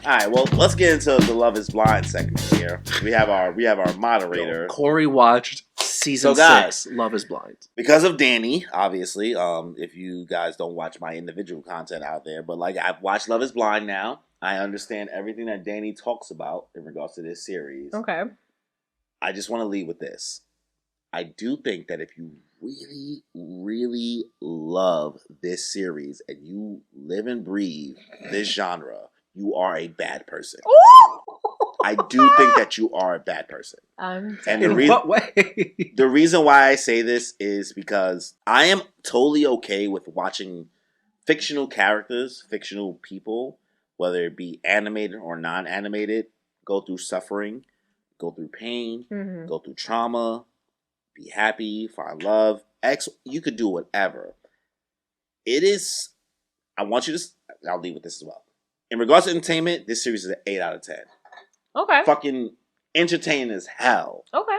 All right, well, let's get into the Love Is Blind segment here. We have our moderator. Corey watched season 6, Love Is Blind. Because of Danny, obviously. If you guys don't watch my individual content out there, but like I've watched Love Is Blind now. I understand everything that Danny talks about in regards to this series. Okay. I just want to leave with this. I do think that if you really, really love this series and you live and breathe this genre, you are a bad person. I do think that you are a bad person. And In what way? The reason why I say this is because I am totally okay with watching fictional characters, fictional people, whether it be animated or non-animated, go through suffering, go through pain, go through trauma, be happy, find love, you could do whatever. It is, I'll leave with this as well. In regards to entertainment, this series is an 8 out of 10. Okay. Fucking entertaining as hell. Okay.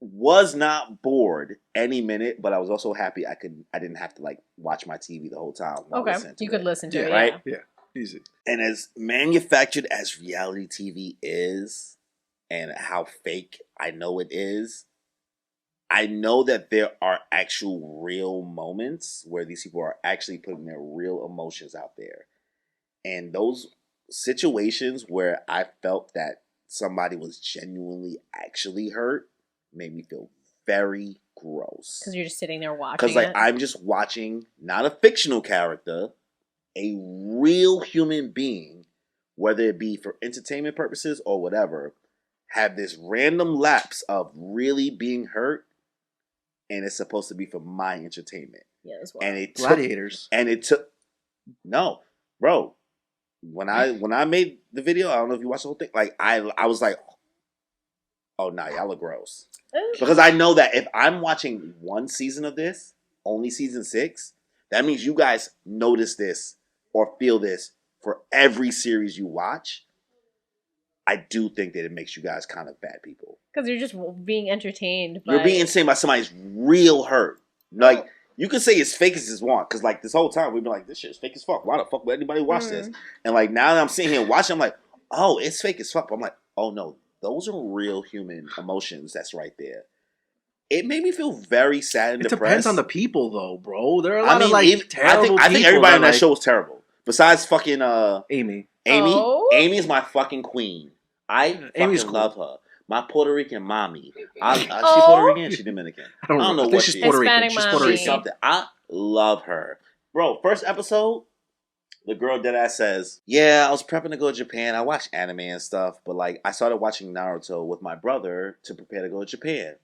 Was not bored any minute, but I was also happy I didn't have to like watch my TV the whole time. Okay. You could listen to it, right? Yeah. Easy. And as manufactured as reality TV is, and how fake I know it is, I know that there are actual real moments where these people are actually putting their real emotions out there. And those situations where I felt that somebody was genuinely actually hurt made me feel very gross. Because you're just sitting there watching. Because like I'm just watching not a fictional character, a real human being, whether it be for entertainment purposes or whatever, have this random lapse of really being hurt, and it's supposed to be for my entertainment. Yeah, that's wild. And Gladiators. No, bro. When I made the video, I don't know if you watched the whole thing. Like I was like, oh nah, y'all are gross. Because I know that if I'm watching one season of this, only season 6, that means you guys notice this or feel this for every series you watch. I do think that it makes you guys kind of bad people. Because you're just being entertained. You're being entertained by somebody's real hurt. Like, you can say it's fake as you want. Because, like, this whole time, we've been like, this shit is fake as fuck. Why the fuck would anybody watch this? And, like, now that I'm sitting here watching, I'm like, oh, it's fake as fuck. But I'm like, oh, no. Those are real human emotions that's right there. It made me feel very sad and depressed. It depends on the people, though, bro. There are a lot of, like, terrible people. I think everybody on that show was terrible. Besides fucking... Amy. Amy is my fucking queen. I Amy's fucking love her. My Puerto Rican mommy. She Puerto Rican? She Dominican? I don't know what she's Puerto Rican. She's Puerto Rican. Something. I love her. Bro, first episode, the girl deadass says, yeah, I was prepping to go to Japan. I watch anime and stuff, but like I started watching Naruto with my brother to prepare to go to Japan.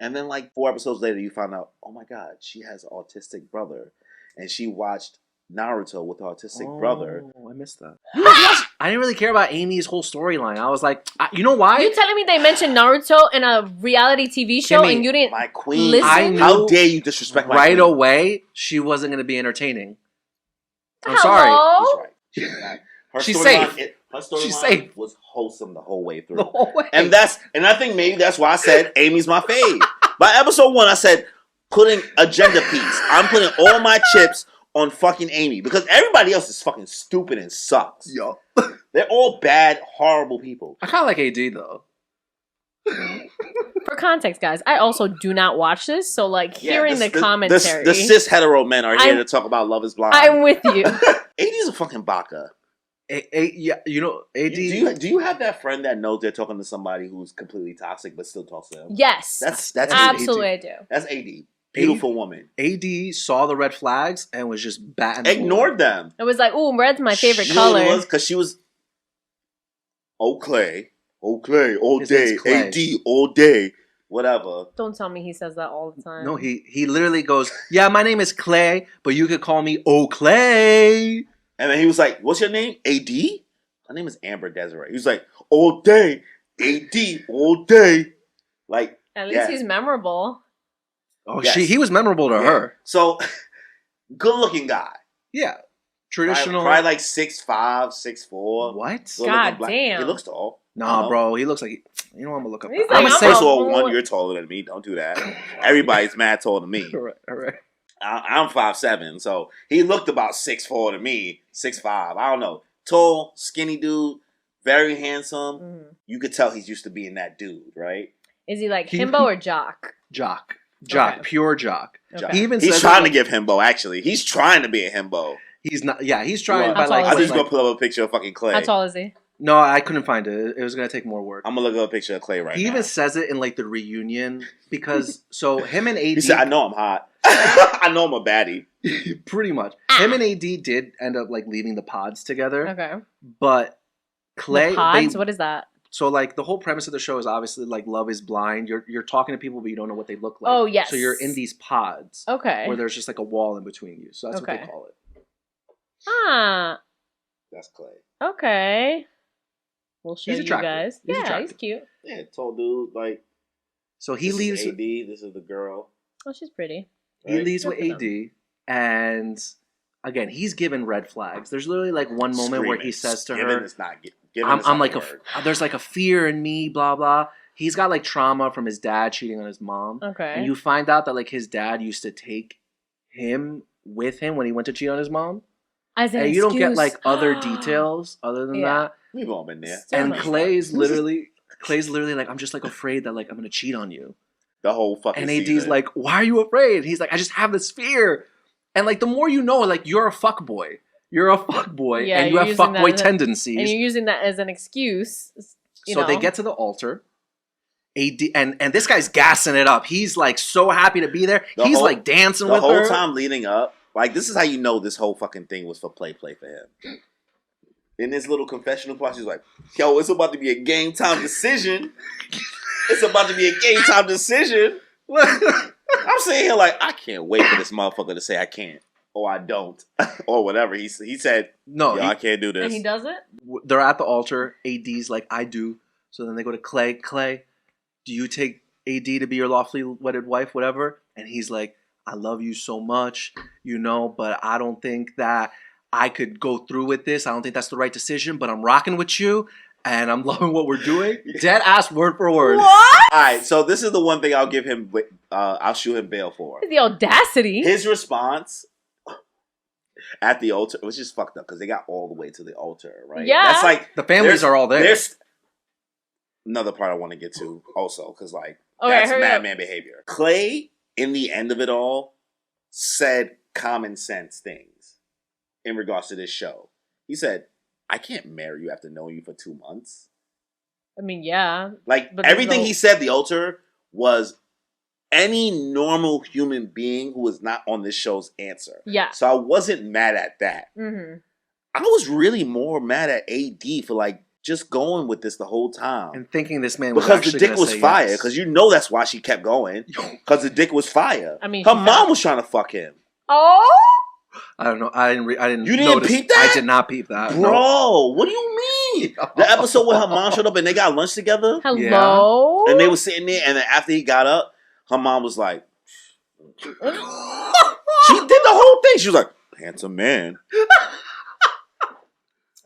And then like 4 episodes later, you find out, oh my God, she has an autistic brother. And she watched Naruto with her autistic brother. Oh, I missed that. I didn't really care about Amy's whole storyline. I was like, you know why? You telling me they mentioned Naruto in a reality TV show and you didn't my queen, listen? I knew how dare you disrespect my right queen? away she wasn't going to be entertaining. I'm Hello? She's sorry. right. She's right. Her She's storyline- safe. Her storyline She's safe. was wholesome the whole way through. The whole way. And I think maybe that's why I said Amy's my fave. By episode 1, I said, putting agenda piece. I'm putting all my chips on fucking Amy. Because everybody else is fucking stupid and sucks. Yo. They're all bad, horrible people. I kind of like AD, though. For context, guys, I also do not watch this, so like hearing the commentary. The cis hetero men are here to talk about Love Is Blind. I'm with you. AD is a fucking baka. Yeah, you know, AD. Do you have that friend that knows they're talking to somebody who's completely toxic but still talks to them? Yes. That's absolutely AD. I do. That's AD. Beautiful woman. AD saw the red flags and was just batting. Ignored them. It was like, ooh, red's my favorite You color. know what it was? Because she was Clay, all day, AD, all day, whatever. Don't tell me he says that all the time. No, he literally goes, yeah, my name is Clay, but you could call me Clay. And then he was like, what's your name? AD? Her name is Amber Desiree. He was like, all day, AD, all day. Like, at least he's memorable. Oh, yes. He was memorable to her. So, good looking guy. Yeah. Traditional. Probably like 6'5", 6'4". What? God damn. He looks tall. Nah, bro. He looks like... You know what I'm going to look up. Like, I'm going to say... First of all, one, you're taller than me. Don't do that. Everybody's mad taller than me. All right. I'm 5'7", so he looked about 6'4" to me, 6'5". I don't know. Tall, skinny dude. very handsome. Mhm. You could tell he's used to being that dude, right? Is he like He- himbo or jock? Jock, Okay. pure jock. Okay. He even He's says trying that, to give himbo. Actually, he's trying to be a himbo. he's not. Yeah, he's trying What? by How like. tall I is just he? gonna pull up a picture of fucking Clay. How tall is he? No, I couldn't find it. It was gonna take more work. I'm gonna look up a picture of Clay right He now. even says it in like the reunion because so him and AD He said, "I know I'm hot. I know I'm a baddie." pretty much Ah. him and AD did end up like leaving the pods together, Okay. but Clay The pods? they- What is that? so like the whole premise of the show is obviously like love is blind. You're talking to people but you don't know what they look like. Oh, yes. So you're in these pods Okay. where there's just like a wall in between you. So that's what Okay. they call it. Ah. That's Clay. Okay. We'll show He's you attractive. guys. He's Yeah, attractive. he's cute. Yeah, tall dude. Like So he this leaves. Is AD. This is the girl. Oh, she's pretty. He right? leaves Good with for AD, and again, he's given red flags. There's literally like one moment where he Screaming. says to Giving her, is not gi- giving I'm, is I'm not like the a, word. there's like a fear in me, blah blah. He's got like trauma from his dad cheating on his mom, Okay. and you find out that like his dad used to take him with him when he went to cheat on his mom, As an and you don't get excuse. like other details other than Yeah. that. We've all been there. So And much. Clay's literally like, I'm just like afraid that like I'm gonna cheat on you. The whole fucking And AD's season. like, why are you afraid? He's like, I just have this fear. And like the more you know, like you're a fuck boy. You're a fuck boy, Yeah, and you you're have using fuck that boy as a- tendencies. And you're using that as an excuse. So they get to the altar. AD and this guy's gassing it up. He's like so happy to be there. The He's whole- like dancing the with whole her. time leading up. Like this is how you know this whole fucking thing was for play for him. In this little confessional part, she's like, "Yo, it's about to be a game time decision. It's about to be a game time decision." I'm sitting here like, I can't wait for this motherfucker to say I can't or I don't or whatever. He said, No, "Yo, I can't do And this." he does it? they're at the altar. AD's like, I do. So then they go to Clay. Clay, do you take AD to be your lawfully wedded wife, whatever? And he's like, I love you so much, but I don't think that I could go through with this. I don't think that's the right decision, but I'm rocking with you and I'm loving what we're doing. Dead ass word for word. What? All right, so this is the one thing I'll give him. I'll shoot him bail for. The audacity. His response at the altar, which is fucked up because they got all the way to the altar, right? Yeah. That's like The families are all there. There's another part I want to get to also because like Okay, that's hurry up. madman behavior. Clay, in the end of it all, said common sense things in regards to this show. He said, "I can't marry you after knowing you for 2 months." I mean, yeah. Like But there's everything no- he said, the altar was any normal human being who was not on this show's answer. Yeah. So I wasn't mad at that. Mm-hmm. I was really more mad at AD for like just going with this the whole time. And thinking this man was Because the actually dick gonna was say fire. yes. Because you know that's why she kept going. Because the dick was fire. I mean, her she mom found- was trying to fuck him. Oh! I don't know. I didn't. You didn't notice. peep that? I did not peep that. Bro, No. what do you mean? The episode where her mom showed up and they got lunch together? Hello? And they were sitting there, and then after he got up, her mom was like, she did the whole thing. She was like, handsome man.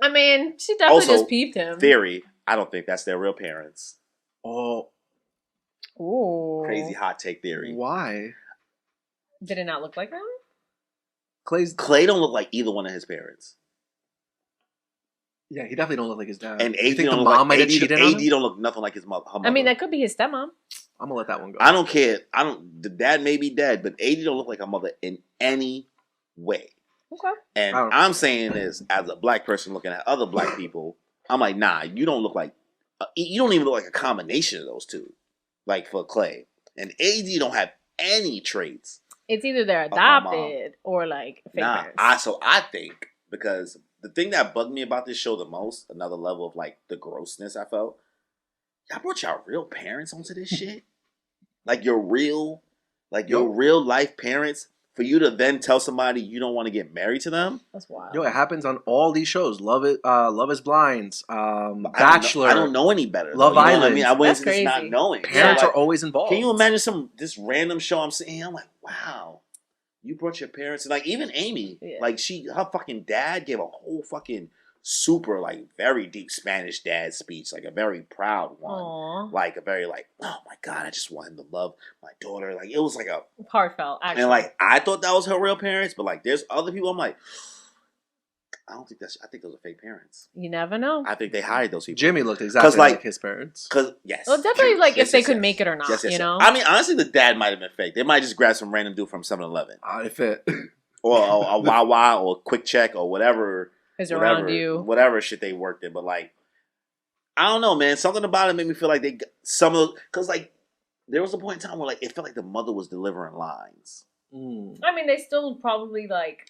I mean, she definitely Also, just peeped him. Theory, I don't think that's their real parents. Oh, Ooh. Crazy hot take theory. why? Did it not look like them? Clay's. Clay don't look like either one of his parents. Yeah, he definitely don't look like his dad. And You AD think don't the look mom might like have cheated on AD him? don't look nothing like his mother. Her mother. I mean, that could be his stepmom. I'm gonna let that one go. I don't care. The dad may be dead, but AD don't look like her mother in any way. Okay. And I don't- I'm saying this as a black person looking at other black people. I'm like, nah, you don't look like, you don't even look like a combination of those two. Like for Clay. And AD don't have any traits. It's either they're my mom. adopted or like fake Nah, parents. so I think, because the thing that bugged me about this show the most, another level of like the grossness I felt, y'all brought y'all real parents onto this shit? Like your real life parents, for you to then tell somebody you don't want to get married to them? That's wild. Yo, it happens on all these shows. Love Is Blind, But Bachelor. I don't know any better. Love though, you know what I Island. mean, I went That's into this not crazy. knowing. Parents So, are like, always involved. can you imagine this random show I'm sitting here? I'm like, wow, you brought your parents, and like even Amy, Yeah. like her fucking dad gave a whole fucking super like very deep Spanish dad speech, like a very proud one, Aw. like a very like, oh my god, I just want him to love my daughter. Like it was like a, Heartfelt, actually. and like I thought that was her real parents, but like there's other people. I'm like, I don't think that's. I think those are fake parents. You never know. I think they hired those people. Jimmy looked exactly like his parents. Cause yes, Well, definitely like yes, if they yes, could yes. make it or not, Yes, yes, you yes. know. I mean, honestly, the dad might have been fake. They might just grab some random dude from 7-Eleven If it. or a Wawa or a Quick Check or whatever. Is around you. Whatever shit they worked in, but like, I don't know, man. Something about it made me feel like they some of those because like there was a point in time where like it felt like the mother was delivering lines. I mean, they still probably like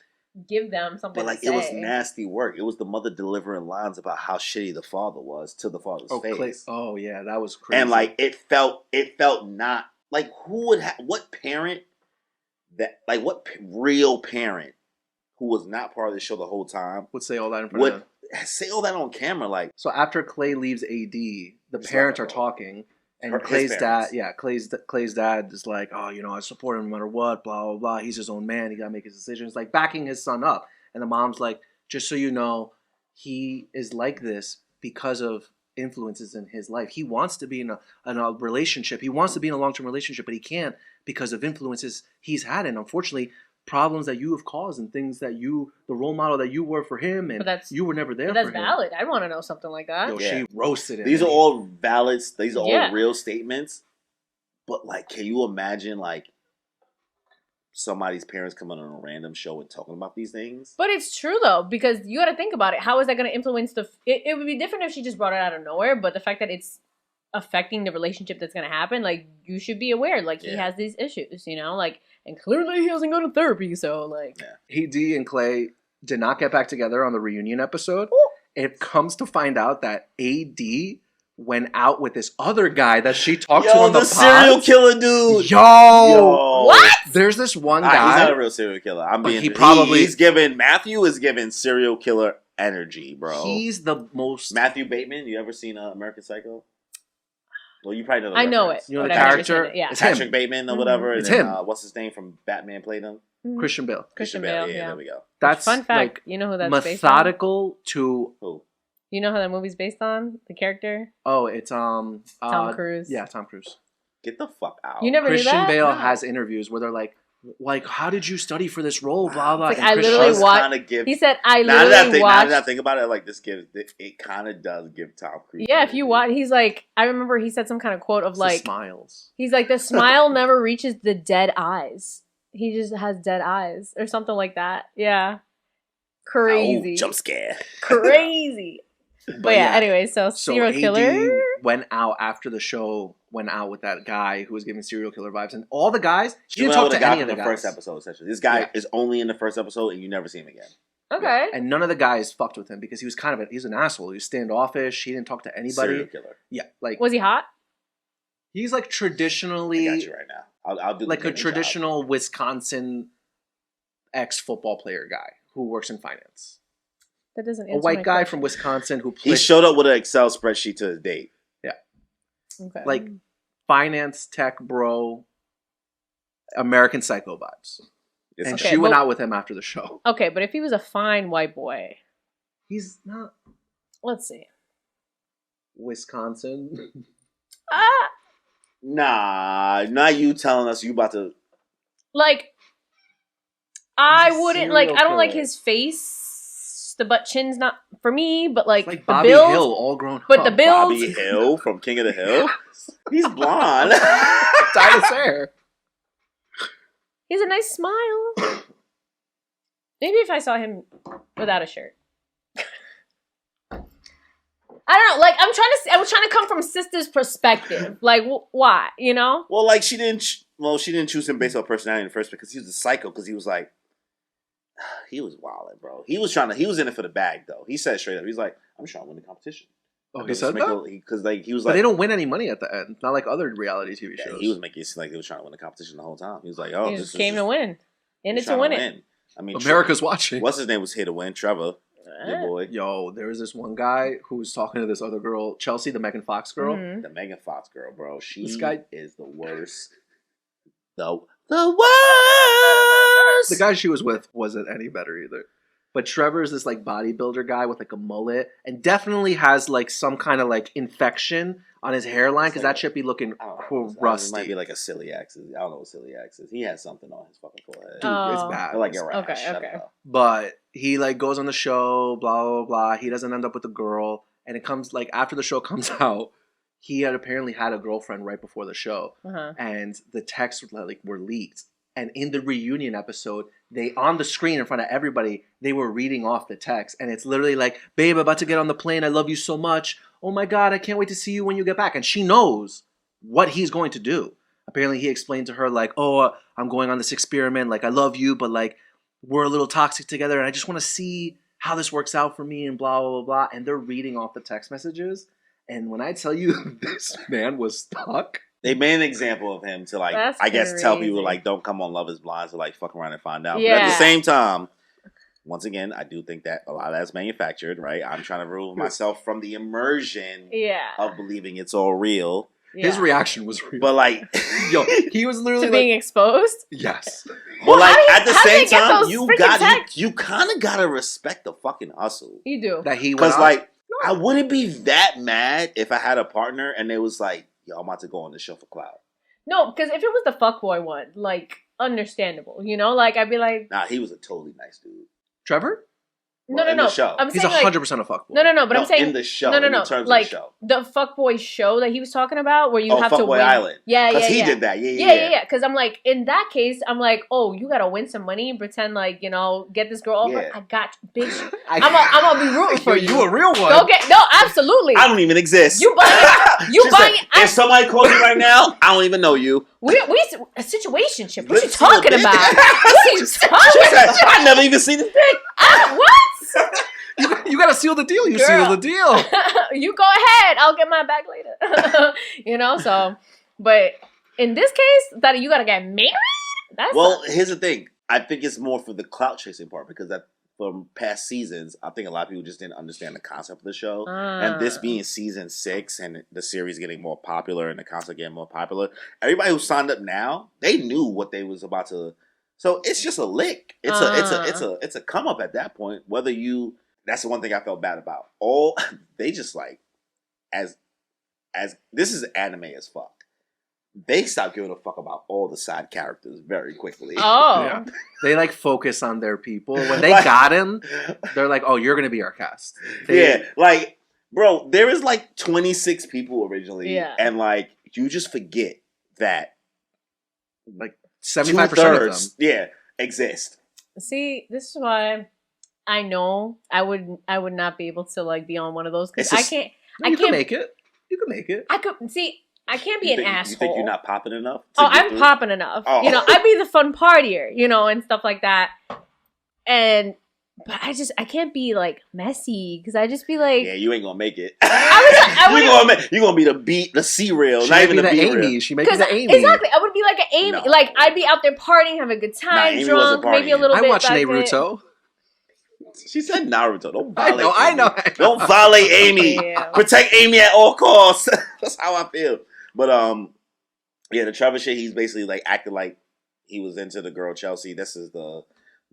give them something. But like to say. it was nasty work. It was the mother delivering lines about how shitty the father was to the father's face. Oh yeah, that was crazy. And like it felt not like who would what parent that like what real parent who was not part of the show the whole time would say all that in front of would them. say all that on camera. Like So after Clay leaves AD, the parents are talking. And Clay's dad is like, oh, you know, I support him no matter what, blah, blah, blah. He's his own man. He got to make his decisions. Like, backing his son up. And the mom's like, just so you know, he is like this because of influences in his life. He wants to be in a relationship. He wants to be in a long-term relationship, but he can't because of influences he's had. And unfortunately, problems that you have caused and things that the role model that you were for him, and you were never there for him. That's valid. I want to know something like that. Yo, she roasted it. These are all valid. These are all real statements. But like, can you imagine like somebody's parents coming on a random show and talking about these things? But it's true though, because you got to think about it. How is that going to influence it would be different if she just brought it out of nowhere, but the fact that it's affecting the relationship that's going to happen, like, you should be aware, like, he has these issues, you know, like, and clearly he doesn't go to therapy, so, like. AD and Clay did not get back together on the reunion episode. It comes to find out that AD went out with this other guy that she talked to on the pod. Serial killer dude. Yo. What? There's this one guy. He's not a real serial killer. Matthew is giving serial killer energy, bro. He's the most. Matthew Bateman. You ever seen American Psycho? Well, you probably know. I know it. You know the character? Yeah, it's Patrick Bateman or whatever. It's and him. What's his name from Batman played him? Christian Bale. Christian Bale. Yeah, there we go. That's fun fact. Like, you know who that's methodical based on? To who? You know how that movie's based on? The character? Oh, it's Tom Cruise. Yeah, Tom Cruise. Get the fuck out. You never Christian knew that? Bale has interviews where they're like, how did you study for this role? Blah blah. Like, I literally watched. He said, "I literally watched." Now that I think about it, like this gives it kind of does give Tom Cruise. Yeah, if you watch, he's like, I remember he said some kind of quote of like, smiles. He's like, the smile never reaches the dead eyes. He just has dead eyes or something like that. Yeah, crazy. Jump scare. Crazy. But yeah, anyway, so serial killer went out after the show. Went out with that guy who was giving serial killer vibes, and all the guys. She didn't talk to any of the guys. First episode, essentially. This guy is only in the first episode, and you never see him again. Okay. And none of the guys fucked with him because he was he's an asshole. He was standoffish. He didn't talk to anybody. Serial killer. Yeah, like was he hot? He's like traditionally. I got you right now. I'll do like a traditional Wisconsin ex-football player guy who works in finance. That doesn't answer a white guy from Wisconsin who he showed up with an Excel spreadsheet to his date. Yeah. Okay. Like finance tech bro, American Psycho vibes. And she went out with him after the show. Okay, but if he was a fine white boy, he's not. Let's see. Wisconsin. Nah, not you telling us you about to. Like, I wouldn't like. I don't like his face. The butt chin's not for me, but like the Bobby build, Hill, all grown up. But the build, Bobby Hill from King of the Hill. He's blonde. Dyed his hair. He has a nice smile. Maybe if I saw him without a shirt. I don't know. Like I was trying to come from sister's perspective. Like why? You know? Well, like she didn't choose him based on personality in the first place because he was a psycho. Because he was like. He was wilding, bro. He was in it for the bag, though. He said straight up, he's like, I'm trying to win the competition. Oh, he said that? Because like he was but like, they don't win any money at the end. Not like other reality TV shows. He was making it seem like he was trying to win the competition the whole time. He was like, oh, he just came to win. In it to win it. I mean, America's watching. What's his name was here to win? Trevor. Your boy. Yo, there was this one guy who was talking to this other girl, Chelsea, the Megan Fox girl. Mm-hmm. The Megan Fox girl, bro. This guy is the worst. The worst. The guy she was with wasn't any better either. But Trevor is this like bodybuilder guy with like a mullet and definitely has like some kind of like infection on his hairline because that should be looking I don't know. rusty. It might be like a celiac. I don't know what celiac is. He has something on his fucking forehead. Dude, it's bad. Or like a rash. Okay, Shut okay. up. But he like goes on the show, blah blah blah. He doesn't end up with a girl, and it comes like after the show comes out, he had apparently had a girlfriend right before the show, and the texts like were leaked. And in the reunion episode, they on the screen in front of everybody, they were reading off the text, and it's literally like, "Babe, about to get on the plane. I love you so much. Oh my God, I can't wait to see you when you get back." And she knows what he's going to do. Apparently, he explained to her like, "Oh, I'm going on this experiment. Like, I love you, but like, we're a little toxic together, and I just want to see how this works out for me." And blah blah blah blah. And they're reading off the text messages. And when I tell you, this man was stuck. They made an example of him to like, That's I guess, tell people crazy. like, don't come on Love Is Blind to like fuck around and find out. Yeah. But at the same time, once again, I do think that a lot of that's manufactured, right? I'm trying to remove myself from the immersion of believing it's all real. His reaction was real. But like, Yo, he was literally to like, being exposed. yes. but like how at the do same they get time, those you freaking got texts? you kind of gotta respect the fucking hustle. You do. That he went Because out. like, I wouldn't be that mad if I had a partner and they was like, "Yo, I'm about to go on the show for clout." No, because if it was the fuckboy one, like, understandable, you know? Like, I'd be like, Nah, he was a totally nice dude. Trevor? no, in no. the show. I'm He's saying, like, 100% a fuckboy. no, but No, I'm saying, in the show. no, in terms like, of the show. the fuckboy show that he was talking about, where you Oh, have to Fuckboy win. Island. Yeah, Because he yeah. did that. Yeah. Because I'm like, in that case, I'm like, oh, you gotta win some money and pretend like, you know, get this girl over. Yeah. I got you, bitch. I'm gonna be rooting for you. You a real one. Okay, no, absolutely. I don't even exist. You buying it? You She buying said, it? if somebody calls me right now, I don't even know you. We a situationship. What you Listen, talking bitch. about? What you She talking said, about? I never even seen this thing. What? You gotta seal the deal. You Girl. seal the deal. You go ahead. I'll get my bag later. You know, so, but in this case, that you gotta get married? That's Well, here's the thing. I think it's more for the clout chasing part because that from past seasons, I think a lot of people just didn't understand the concept of the show. And this being season 6 and the series getting more popular and the concept getting more popular, everybody who signed up now, they knew what they was about to. So it's just a lick. It's a come up at that point. Whether you, that's the one thing I felt bad about. All they just like as this is anime as fuck. They stopped giving a fuck about all the side characters very quickly. Oh. Yeah. They like focus on their people. When they Like- got him, they're like, "Oh, you're gonna be our cast." Yeah, like, bro, there is like 26 people originally, Yeah. and like you just forget that like 75% of them. 2/3, yeah, exist. See, this is why I know I would not be able to like be on one of those because It's just- I can't. No, I you can't can make it. You can make it. I could see. I can't be You an think, asshole. You think you're not popping enough? Oh, to get I'm through? popping enough. Oh. You know, I'd be the fun partier, you know, and stuff like that. But I can't be like messy because I just be like, Yeah, you ain't gonna make it. I you gonna be the C reel, She not may even be the the B Amy. reel. She may be because the Amy. exactly, I would be like an Amy. No. Like I'd be out there partying, having a good time, Amy drunk, wasn't maybe a partying. little I bit. watched back Naruto. She said Naruto. Don't I violate. know. I Amy. know. Don't violate Amy. Yeah. Protect Amy at all costs. That's how I feel. But yeah, the Trevor shit. He's basically like acting like he was into the girl Chelsea. This is the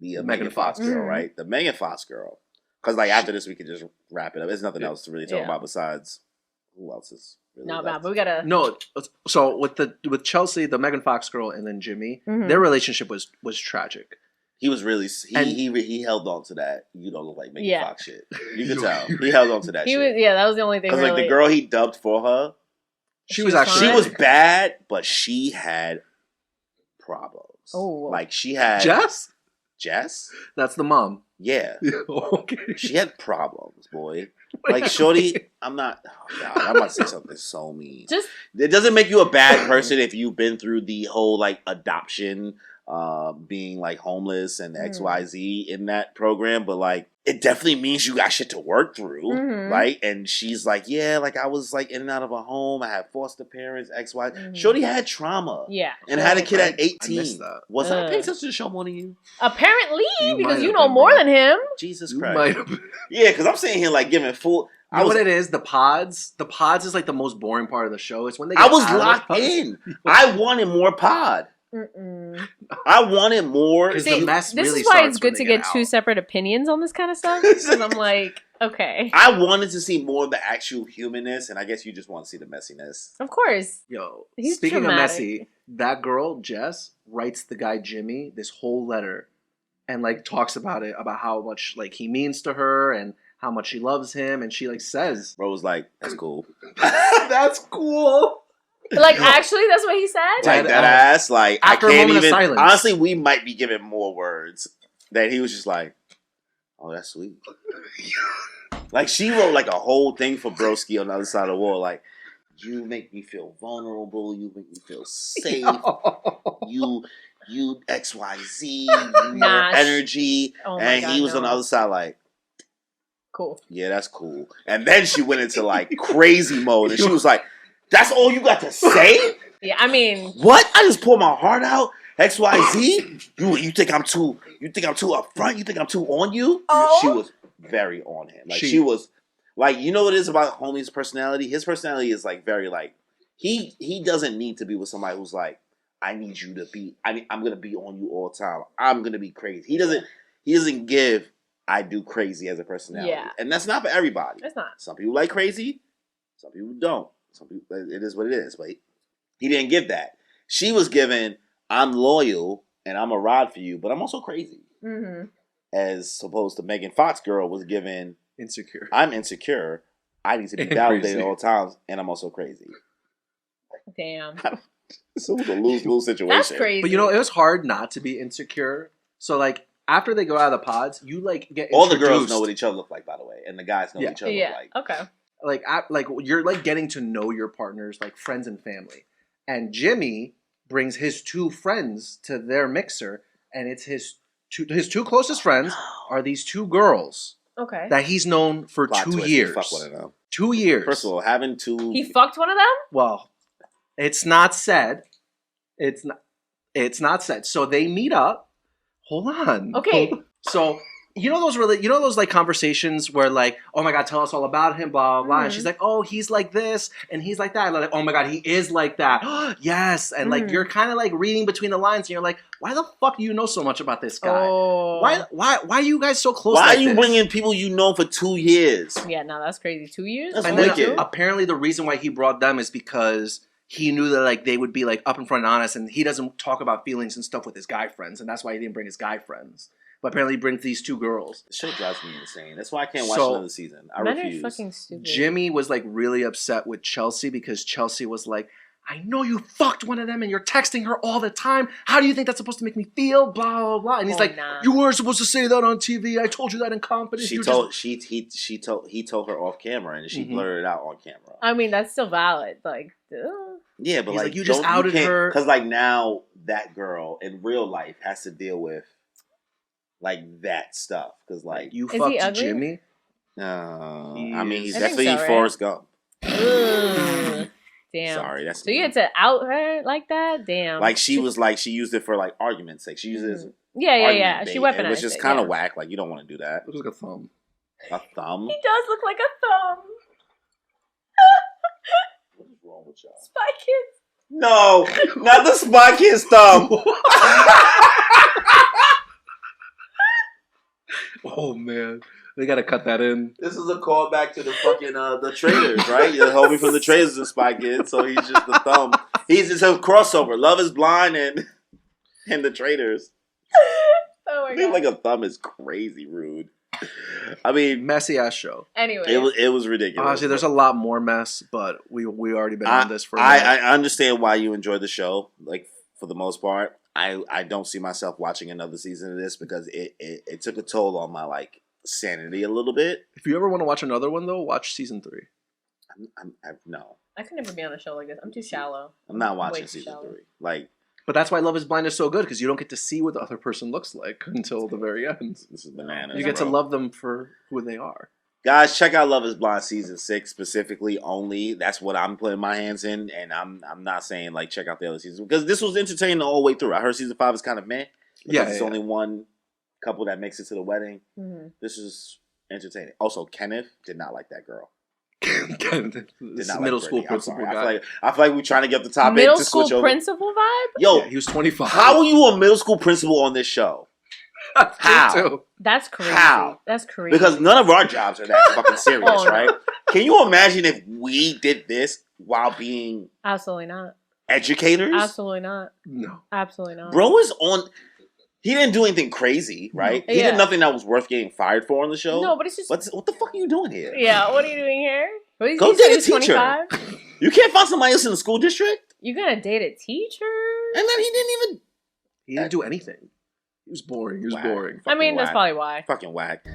Megan Fox girl, Mhm. right? The Megan Fox girl. Because like after this, we could just wrap it up. There's nothing else to really talk Yeah. about besides who else is really Not left. bad, but we gotta. No. So with Chelsea, the Megan Fox girl, and then Jimmy, Mhm. their relationship was tragic. He was really And- he held on to that. You don't look like Megan Yeah. Fox shit. You could tell he held on to that He shit. was, yeah, that was the only thing. Because like Really. the girl he dubbed for her, She was was actually. she was bad, but she had problems. Oh. Like she had Jess. Jess? That's the mom. Yeah. Okay. She had problems, boy. Like Shorty, I'm not oh God, I'm about to say something so mean. just It doesn't make you a bad person if you've been through the whole like adoption, being like homeless and XYZ in that program, but like it definitely means you got shit to work through, Mhm. right? And she's like, yeah, like I was like in and out of a home. I had foster parents, XY. Mhm. Shorty had trauma. yeah, And had a kid at I 18. missed that. Was I Ugh. paying attention to the show more than you? apparently You because might you have know been, more bro. than him. Jesus You Christ. might have been. Yeah, because I'm sitting here like giving full. You know what it is? The pods. The pods is like the most boring part of the show. It's when they. I get was out of the locked pods. in. I wanted more pod. Mm-mm. I wanted more. 'Cause See, the mess this really is why starts it's when good they to get get two out. separate opinions on this kind of stuff. Because I'm like, okay, I wanted to see more of the actual humanness, and I guess you just want to see the messiness. of course. Yo, He's speaking dramatic. of messy, that girl Jess writes the guy Jimmy this whole letter, and like talks about it, about how much like he means to her and how much she loves him, and she like says, Bro was like, "That's cool." "That's cool." Like, actually, that's what he said. Like Dead that ass. Like After I a can't moment of even. silence. Honestly, we might be giving more words. That he was just like, "Oh, that's sweet." Like she wrote like a whole thing for Broski on the other side of the wall. Like, you make me feel vulnerable. You make me feel safe. You XYZ. Your Nah, energy. Oh my And God, he was on the no. other side like, Cool. yeah, that's cool. And then she went into like crazy mode, and she was like, "That's all you got to say? Yeah, I mean, What? I just poured my heart out. XYZ. You think I'm too? You think I'm too upfront? You think I'm too on you?" Oh. She was very on him. Like She- she was, like, you know what it is about homie's personality? His personality is like very like he doesn't need to be with somebody who's like, I need you to be. I'm gonna be on you all the time. I'm gonna be crazy. He doesn't give. I do crazy as a personality, Yeah. and that's not for everybody. it's not. Some people like crazy, some people don't. Some people, it is what it is. But he didn't give that. She was given, I'm loyal and I'm a ride for you, but I'm also crazy. Mm-hmm. As opposed to Megan Fox girl was given, Insecure. I'm insecure. I need to be And validated crazy. all the times, and I'm also crazy. Damn. So it was a lose-lose situation. That's crazy. But you know, it was hard not to be insecure. So like after they go out of the pods, you like get All the girls introduced- know what each other look like, by the way, and the guys know Yeah. what each other Yeah. look like. Okay. like you're like getting to know your partners, like friends and family. And Jimmy brings his two friends to their mixer, and it's his two closest friends are these two girls Okay. that he's known for Plot 2 twist, he years. fuck one of them. 2 years. First of all, having two. He fucked one of them? Well, it's not said. It's not said. So they meet up. Hold on. Okay. So you know those like conversations where like, oh my God, tell us all about him, blah blah blah. And Mhm. she's like, oh, he's like this and he's like that. And like, oh my God, he is like that. Yes. And like Mhm. you're kind of like reading between the lines, and you're like, why the fuck do you know so much about this guy? Oh. Why are you guys so close? Why like are you this? bringing people you know for 2 years? Yeah, no, that's crazy. 2 years? That's And Oh, then wicked. apparently the reason why he brought them is because he knew that like they would be like up in front and honest, and he doesn't talk about feelings and stuff with his guy friends, and that's why he didn't bring his guy friends. But apparently he brings these two girls. The show drives me insane. That's why I can't watch So- another season. I Men refuse. are fucking stupid. Jimmy was like really upset with Chelsea because Chelsea was like, I know you fucked one of them and you're texting her all the time. How do you think that's supposed to make me feel? Blah blah blah. And he's Oh, like, nah. you weren't supposed to say that on TV. I told you that in confidence. She You told just-" he told her off camera, and she Mhm. blurted it out on camera. I mean, that's still valid. Like, ugh. Yeah, but He's like like, you just outed her. because like now that girl in real life has to deal with like that stuff because like you Is he fucked ugly? Jimmy. I mean he's I think definitely so, right? Forrest Gump. Ugh. Damn. Sorry, that's So you me. had to out her like that? Damn. like she was like she used it for like argument's sake. She used it as Yeah, yeah, argument yeah. bait, She and weaponized it was just it, kind of yeah. whack. Like you don't want to do that. It was like a thumb. A thumb. He does look like a thumb. What is wrong with y'all? Spy Kids. No, not the Spy Kids thumb. Oh man, they gotta cut that in. This is a callback to the fucking the Traders, right? The homie from the Traders is Spy Kid, so he's just the thumb. He's just a crossover. Love is Blind and the Traders. Oh my I feel god. like a thumb is crazy rude. I mean, Messy ass show. Anyway. it was ridiculous. Honestly, there's a lot more mess, but we already been I, on this for a minute. I understand why you enjoy the show, like for the most part. I don't see myself watching another season of this because it took a toll on my like sanity a little bit. If you ever want to watch another one, though, watch season 3. No, I could never be on a show like this. I'm too shallow. I'm not Way watching too season shallow. 3. Like But that's why Love is Blind is so good, because you don't get to see what the other person looks like until the very end. this is bananas. You get to bro. love them for who they are. Guys, check out Love is Blind season 6 specifically only. That's what I'm putting my hands in, and I'm not saying like check out the other seasons because this was entertaining all the way through. I heard season 5 is kind of meh. Yeah, It's yeah. only one couple that makes it to the wedding. Mm-hmm. This is entertaining. Also, Kenneth did not like that girl. This Did not middle like school Britney. I'm principal sorry. guy. I feel like we're trying to get the topic Middle to school switch over. principal vibe? Yo, Yeah, he was 25. how are you a middle school principal on this show? How? Too. That's crazy. How? That's crazy. Because none of our jobs are that fucking serious, Oh, no. right? Can you imagine if we did this while being Absolutely not. educators? Absolutely not. No. Absolutely not. Bro is on. He didn't do anything crazy, right? He Yeah. did nothing that was worth getting fired for on the show. No, but it's just. What the fuck are you doing here? Yeah, what are you doing here? What, Go you said date a he's teacher. 25? You can't find somebody else in the school district? You gonna date a teacher? And then he didn't even. He didn't do anything. He was boring. He was Whack. boring. I mean, Fucking that's whack. probably why. Fucking whack.